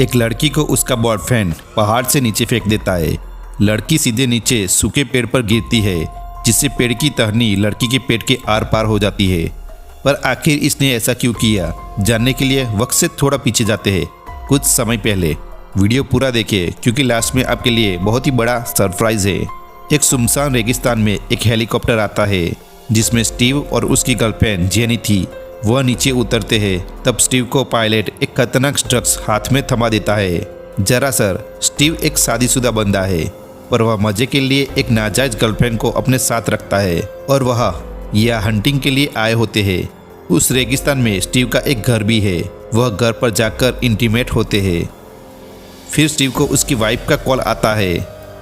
एक लड़की को उसका बॉयफ्रेंड पहाड़ से नीचे फेंक देता है। लड़की सीधे नीचे सूखे पेड़ पर गिरती है, जिससे पेड़ की टहनी लड़की के पेट के आर पार हो जाती है। पर आखिर इसने ऐसा क्यों किया, जानने के लिए वक्त से थोड़ा पीछे जाते हैं, कुछ समय पहले। वीडियो पूरा देखें क्योंकि लास्ट में आपके लिए बहुत ही बड़ा सरप्राइज है। एक सुनसान रेगिस्तान में एक हेलीकॉप्टर आता है जिसमें स्टीव और उसकी गर्लफ्रेंड जेनी थी। वह नीचे उतरते हैं, तब स्टीव को पायलट एक खतरनाक ड्रग्स हाथ में थमा देता है। दरअसल स्टीव एक शादीशुदा बंदा है, पर वह मजे के लिए एक नाजायज गर्लफ्रेंड को अपने साथ रखता है और वह यह हंटिंग के लिए आए होते हैं। उस रेगिस्तान में स्टीव का एक घर भी है। वह घर पर जाकर इंटीमेट होते हैं। फिर स्टीव को उसकी वाइफ का कॉल आता है,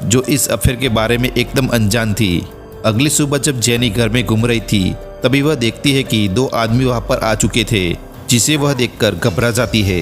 जो इस अफेयर के बारे में एकदम अनजान थी। अगली सुबह जब जेनी घर में घूम रही थी, तभी वह देखती है कि दो आदमी वहां पर आ चुके थे, जिसे वह देखकर घबरा जाती है।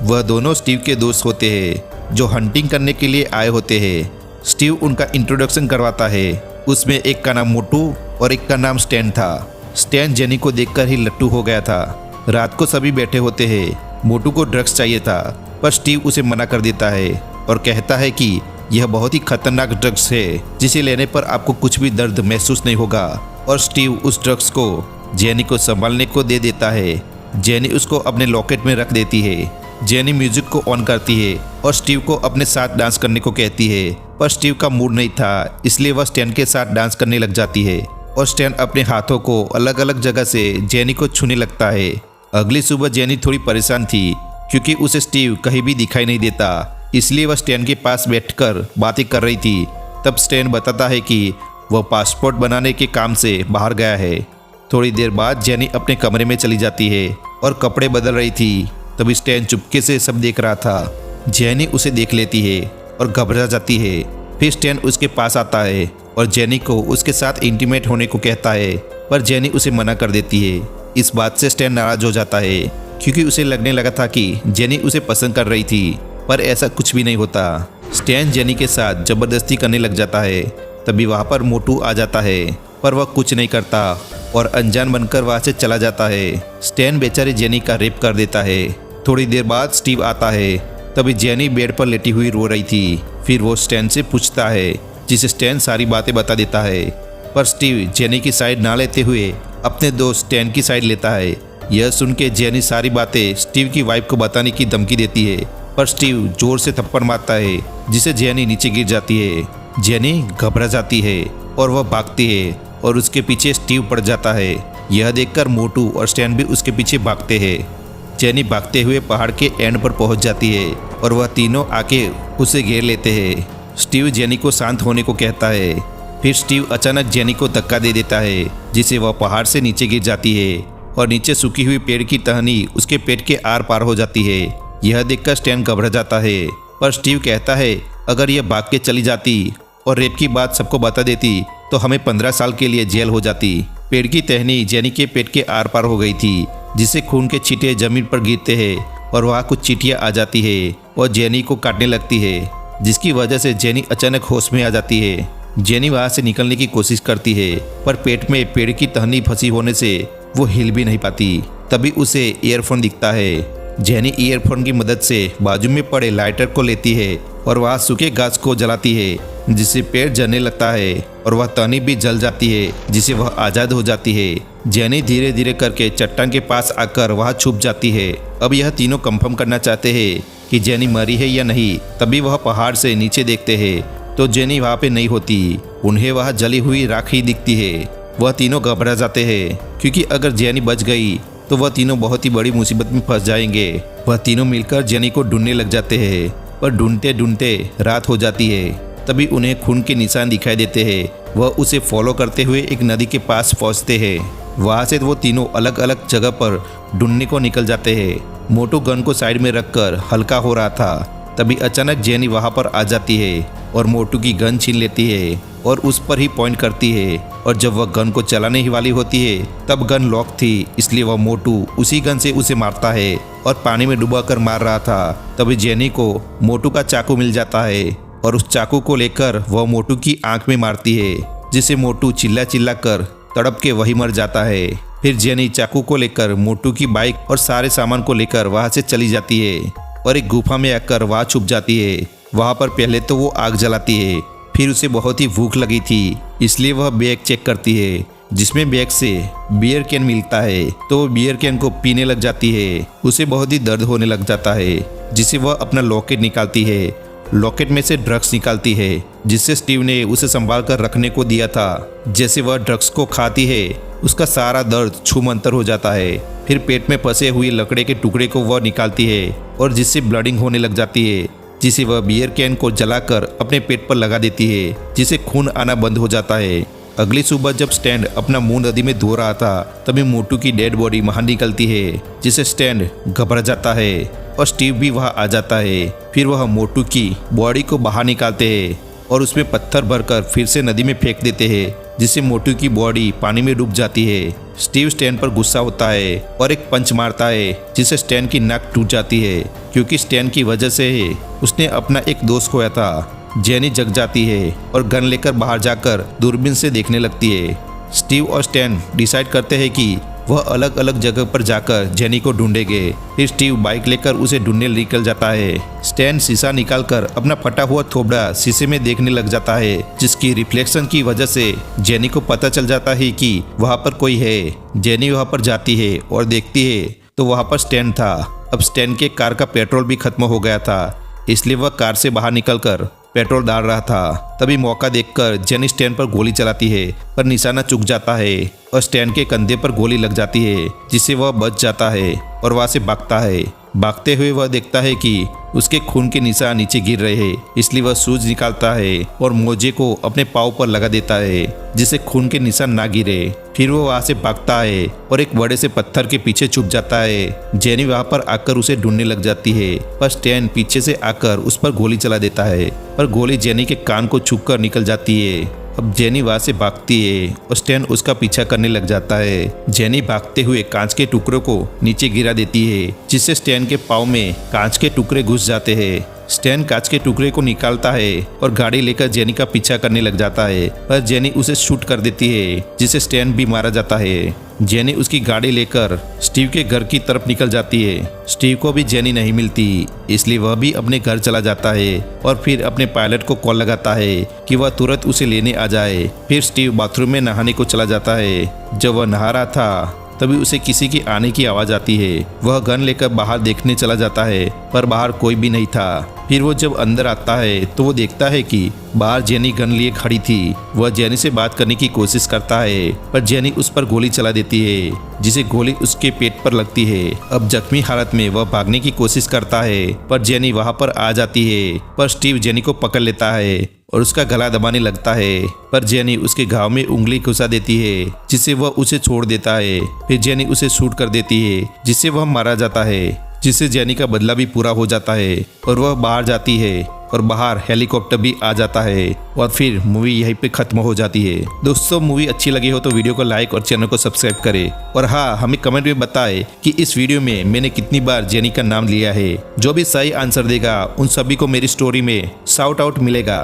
वह दोनों स्टीव के दोस्त होते हैं जो हंटिंग करने के लिए आए होते हैं। स्टीव उनका इंट्रोडक्शन करवाता है। उसमें एक का नाम मोटू और एक का नाम स्टैन था। स्टैन जेनी को देखकर ही लट्टू हो गया था। रात को सभी बैठे होते हैं। मोटू को ड्रग्स चाहिए था, पर स्टीव उसे मना कर देता है और कहता है कि यह बहुत ही खतरनाक ड्रग्स है, जिसे लेने पर आपको कुछ भी दर्द महसूस नहीं होगा। और स्टीव उस ड्रग्स को जेनी को संभालने को दे देता है। जेनी उसको अपने लॉकेट में रख देती है। जेनी म्यूजिक को ऑन करती है और स्टीव को अपने साथ डांस करने को कहती है, पर स्टीव का मूड नहीं था, इसलिए वह स्टैन के साथ डांस करने लग जाती है और स्टैन अपने हाथों को अलग अलग जगह से जेनी को छूने लगता है। अगली सुबह जेनी थोड़ी परेशान थी क्योंकि उसे स्टीव कहीं भी दिखाई नहीं देता, इसलिए वह स्टैन के पास बैठकर बातें कर रही थी। तब स्टैन बताता है कि वह पासपोर्ट बनाने के काम से बाहर गया है। थोड़ी देर बाद जेनी अपने कमरे में चली जाती है और कपड़े बदल रही थी। तभी स्टैन चुपके से सब देख रहा था। जेनी उसे देख लेती है और घबरा जाती है। फिर स्टैन उसके पास आता है और जेनी को उसके साथ इंटीमेट होने को कहता है, पर जेनी उसे मना कर देती है। इस बात से स्टैन नाराज हो जाता है क्योंकि उसे लगने लगा था कि जेनी उसे पसंद कर रही थी, पर ऐसा कुछ भी नहीं होता। स्टैन जेनी के साथ जबरदस्ती करने लग जाता है। तभी वहाँ पर मोटू आ जाता है, पर वह कुछ नहीं करता और अनजान बनकर वहाँ से चला जाता है। स्टैन बेचारी जेनी का रेप कर देता है। थोड़ी देर बाद स्टीव आता है। तभी जेनी बेड पर लेटी हुई रो रही थी। फिर वो स्टैन से पूछता है, जिसे स्टैन सारी बातें बता देता है, पर स्टीव जेनी की साइड ना लेते हुए अपने दोस्त स्टैन की साइड लेता है। यह सुन के जेनी सारी बातें स्टीव की वाइफ को बताने की धमकी देती है, पर स्टीव जोर से थप्पड़ मारता है, जिसे जेनी नीचे गिर जाती है। जेनी घबरा जाती है और वह भागती है और उसके पीछे स्टीव पड़ जाता है। यह देखकर मोटू और स्टैन भी उसके पीछे भागते हैं। जेनी भागते हुए पहाड़ के एंड पर पहुंच जाती है और वह तीनों आके उसे घेर लेते हैं। स्टीव जेनी को शांत होने को कहता है। फिर स्टीव अचानक जेनी को धक्का दे देता है, जिसे वह पहाड़ से नीचे गिर जाती है और नीचे सूखी हुई पेड़ की टहनी उसके पेट के आर पार हो जाती है। यह देखकर स्टैन घबरा जाता है, पर स्टीव कहता है अगर यह भाग के चली जाती और रेप की बात सबको बता देती तो हमें 15 साल के लिए जेल हो जाती। पेड़ की टहनी जेनी के पेट के आर पार हो गई थी, जिससे खून के छींटे जमीन पर गिरते हैं और वहाँ कुछ चींटियाँ आ जाती है और जेनी को काटने लगती है, जिसकी वजह से जेनी अचानक होश में आ जाती है। जेनी वहाँ से निकलने की कोशिश करती है, पर पेट में पेड़ की टहनी फंसी होने से वो हिल भी नहीं पाती। तभी उसे ईयरफोन दिखता है। जेनी ईयरफोन की मदद से बाजू में पड़े लाइटर को लेती है और वह सूखे घास को जलाती है, जिससे पेड़ जलने लगता है और वह टहनी भी जल जाती है, जिससे वह आज़ाद हो जाती है। जेनी धीरे धीरे करके चट्टान के पास आकर वहाँ छुप जाती है। अब यह तीनों कंफर्म करना चाहते हैं कि जेनी मरी है या नहीं। तभी वह पहाड़ से नीचे देखते हैं तो जेनी वहाँ पे नहीं होती। उन्हें वहाँ जली हुई राख ही दिखती है। वह तीनों घबरा जाते हैं क्योंकि अगर जेनी बच गई तो वह तीनों बहुत ही बड़ी मुसीबत में फंस जाएंगे। वह तीनों मिलकर जेनी को ढूंढने लग जाते हैं, पर ढूंढते ढूंढते रात हो जाती है। तभी उन्हें खून के निशान दिखाई देते हैं। वह उसे फॉलो करते हुए एक नदी के पास पहुंचते हैं। वहां से वो तीनों अलग अलग जगह पर ढूंढने को निकल जाते हैं। मोटू गन को साइड में रखकर हल्का हो रहा था। तभी अचानक जेनी वहां पर आ जाती है और मोटू की गन छीन लेती है और उस पर ही पॉइंट करती है। और जब वह गन को चलाने ही वाली होती है तब गन लॉक थी, इसलिए वह मोटू उसी गन से उसे मारता है और पानी में डुबा कर मार रहा था। तभी जेनी को मोटू का चाकू मिल जाता है और उस चाकू को लेकर वह मोटू की आंख में मारती है, जिसे मोटू चिल्ला चिल्ला कर तड़प के वही मर जाता है। फिर जेनी चाकू को लेकर मोटू की बाइक और सारे सामान को लेकर वहां से चली जाती है और एक गुफा में आकर वहाँ छुप जाती है। वहाँ पर पहले तो वो आग जलाती है, फिर उसे बहुत ही भूख लगी थी, इसलिए वह बैग चेक करती है, जिसमें बैग से बियर कैन मिलता है। तो वो बियर कैन को पीने लग जाती है। उसे बहुत ही दर्द होने लग जाता है, जिसे वह अपना लॉकेट निकालती है। लॉकेट में से ड्रग्स निकालती है, जिससे स्टीव ने उसे संभाल कर रखने को दिया था। जैसे वह ड्रग्स को खाती है, उसका सारा दर्द छूमंतर हो जाता है। फिर पेट में फंसे हुए लकड़े के टुकड़े को वह निकालती है और जिससे ब्लडिंग होने लग जाती है, जिसे वह बियर कैन को जलाकर अपने पेट पर लगा देती है, जिसे खून आना बंद हो जाता है। अगली सुबह जब स्टैन अपना मुंह नदी में धो रहा था, तभी मोटू की डेड बॉडी वहां निकलती है, जिसे स्टैन घबरा जाता है और स्टीव भी वहां आ जाता है। फिर वह मोटू की बॉडी को बाहर निकालते हैं और उसमें पत्थर भरकर फिर से नदी में फेंक देते हैं, जिससे मोटू की बॉडी पानी में डूब जाती है। स्टीव स्टैन पर गुस्सा होता है और एक पंच मारता है, जिससे स्टैन की नाक टूट जाती है, क्योंकि स्टैन की वजह से उसने अपना एक दोस्त खोया था। जेनी जग जाती है और गन लेकर बाहर जाकर दूरबीन से देखने लगती है। स्टीव और स्टैन डिसाइड करते हैं कि वह अलग अलग जगह पर जाकर जेनी को ढूंढेंगे। फिर स्टीव बाइक लेकर उसे ढूंढने निकल जाता है। स्टैन शीशा निकालकर अपना फटा हुआ थोबड़ा शीशे में देखने लग जाता है, जिसकी रिफ्लेक्शन की वजह से जेनी को पता चल जाता है कि वहाँ पर कोई है। जेनी वहाँ पर जाती है और देखती है तो वहाँ पर स्टैन था। अब स्टैन के कार का पेट्रोल भी खत्म हो गया था, इसलिए वह कार से बाहर निकलकर पेट्रोल डाल रहा था। तभी मौका देखकर जेनी स्टैन पर गोली चलाती है, पर निशाना चूक जाता है और स्टैन के कंधे पर गोली लग जाती है, जिससे वह बच जाता है और वहां से भागता है। भागते हुए वह देखता है कि उसके खून के निशान नीचे गिर रहे हैं, इसलिए वह सूज निकालता है और मोजे को अपने पाँव पर लगा देता है, जिससे खून के निशान ना गिरे। फिर वो वहां से भागता है और एक बड़े से पत्थर के पीछे छुप जाता है। जेनी वहां पर आकर उसे ढूंढने लग जाती है, पर स्टैन पीछे से आकर उस पर गोली चला देता है, पर गोली जेनी के कान को छूकर निकल जाती है। अब जेनी वहां से भागती है और स्टैन उसका पीछा करने लग जाता है। जेनी भागते हुए कांच के टुकड़ों को नीचे गिरा देती है, जिससे स्टैन के पाँव में कांच के टुकड़े घुस जाते हैं। स्टैन कांच के टुकड़े को निकालता है और गाड़ी लेकर जेनी का पीछा करने लग जाता है, पर जेनी उसे शूट कर देती है, जिससे स्टैन भी मारा जाता है। जेनी उसकी गाड़ी लेकर स्टीव के घर की तरफ निकल जाती है। स्टीव को भी जेनी नहीं मिलती, इसलिए वह भी अपने घर चला जाता है और फिर अपने पायलट को कॉल लगाता है कि वह तुरंत उसे लेने आ जाए। फिर स्टीव बाथरूम में नहाने को चला जाता है। जब वह नहा रहा था तभी उसे किसी की आने की आवाज आती है। वह गन लेकर बाहर देखने चला जाता है, पर बाहर कोई भी नहीं था। फिर वो जब अंदर आता है तो वो देखता है कि बाहर जेनी गन लिए खड़ी थी। वह जेनी से बात करने की कोशिश करता है, पर जेनी उस पर गोली चला देती है, जिसे गोली उसके पेट पर लगती है। अब जख्मी हालत में वह भागने की कोशिश करता है, पर जेनी वहां पर आ जाती है, पर स्टीव जेनी को पकड़ लेता है और उसका गला दबाने लगता है, पर जेनी उसके घाव में उंगली घुसा देती है, जिससे वह उसे छोड़ देता है। फिर जेनी उसे शूट कर देती है, जिससे वह मारा जाता है, जिससे जेनी का बदला भी पूरा हो जाता है और वह बाहर जाती है और बाहर हेलीकॉप्टर भी आ जाता है और फिर मूवी यहीं पे खत्म हो जाती है। दोस्तों, मूवी अच्छी लगी हो तो वीडियो को लाइक और चैनल को सब्सक्राइब करें और हाँ, हमें कमेंट में बताएं कि इस वीडियो में मैंने कितनी बार जेनी का नाम लिया है। जो भी सही आंसर देगा उन सभी को मेरी स्टोरी में शाउट आउट मिलेगा।